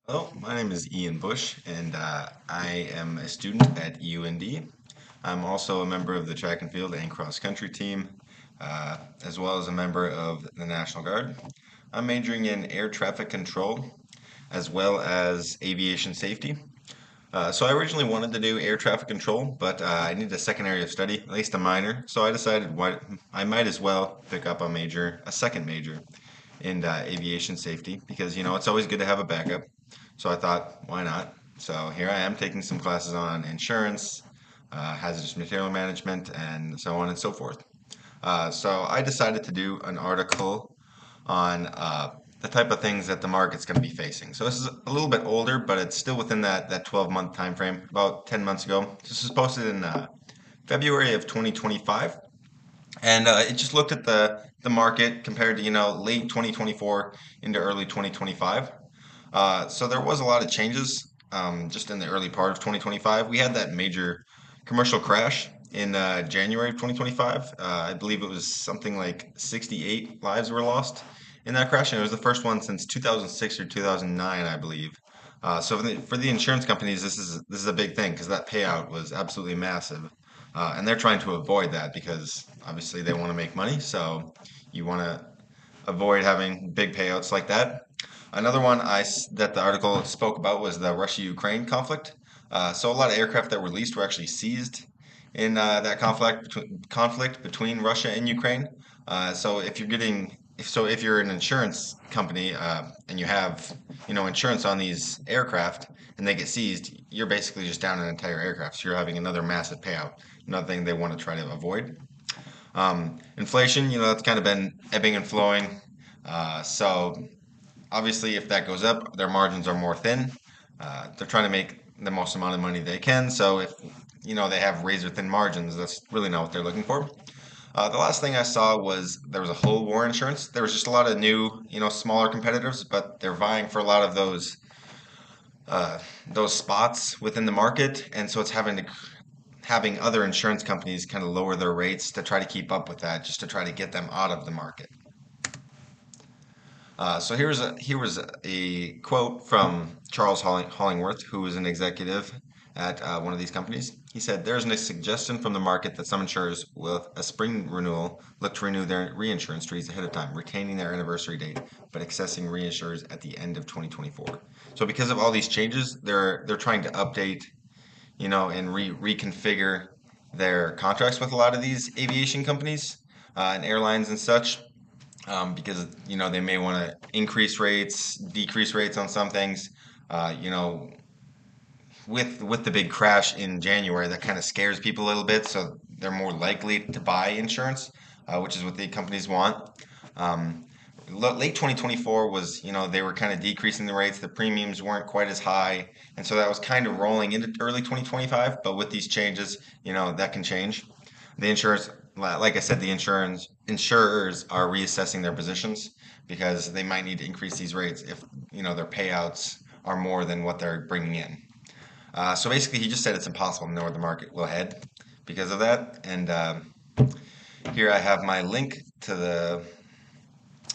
Hello, my name is Ian Bush, and I am a student at UND. I'm also a member of the track and field and cross country team, as well as a member of the National Guard. I'm majoring in air traffic control as well as aviation safety. So I originally wanted to do air traffic control, but I needed a second area of study, at least a minor. So I decided I might as well pick up a second major in aviation safety, because it's always good to have a backup. So I thought, why not? So here I am taking some classes on insurance, hazardous material management, and so on and so forth. So I decided to do an article on the type of things that the market's going to be facing. So this is a little bit older, but it's still within that 12-month time frame, about 10 months ago. This was posted in February of 2025, and it just looked at the market compared to late 2024 into early 2025. So there was a lot of changes just in the early part of 2025. We had that major commercial crash in January of 2025. I believe it was something like 68 lives were lost in that crash, and it was the first one since 2006 or 2009, I believe. So for the insurance companies, this is a big thing because that payout was absolutely massive, and they're trying to avoid that because obviously they want to make money. So you want to avoid having big payouts like that. Another one that the article spoke about was the Russia-Ukraine conflict. So a lot of aircraft that were leased were actually seized in that conflict between Russia and Ukraine. So if you're an insurance company and you have insurance on these aircraft and they get seized, you're basically just down an entire aircraft. So you're having another massive payout. Another thing they want to try to avoid. Inflation, that's kind of been ebbing and flowing. So obviously, if that goes up, their margins are more thin. They're trying to make the most amount of money they can. So if they have razor thin margins, that's really not what they're looking for. The last thing I saw was there was a hull war insurance. There was just a lot of new, smaller competitors, but they're vying for a lot of those spots within the market, and so it's having other insurance companies kind of lower their rates to try to keep up with that, just to try to get them out of the market. So here was a quote from Charles Hollingworth, who was an executive at one of these companies. He said, "There is a suggestion from the market that some insurers will, a spring renewal, look to renew their reinsurance treaties ahead of time, retaining their anniversary date, but accessing reinsurers at the end of 2024." So because of all these changes, they're trying to update, and reconfigure their contracts with a lot of these aviation companies and airlines and such, because they may want to increase rates, decrease rates on some things. You know, with the big crash in January, that kind of scares people a little bit, so they're more likely to buy insurance, which is what the companies want. Um, Late 2024 was, they were kind of decreasing the rates. The premiums weren't quite as high, and so that was kind of rolling into early 2025. But with these changes, that can change. The insurers, like I said, the insurers are reassessing their positions because they might need to increase these rates if their payouts are more than what they're bringing in. So basically, he just said it's impossible to know where the market will head because of that. And here I have my link to the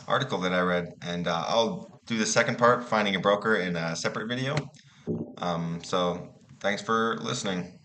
article that I read, and I'll do the second part, finding a broker, in a separate video. So thanks for listening.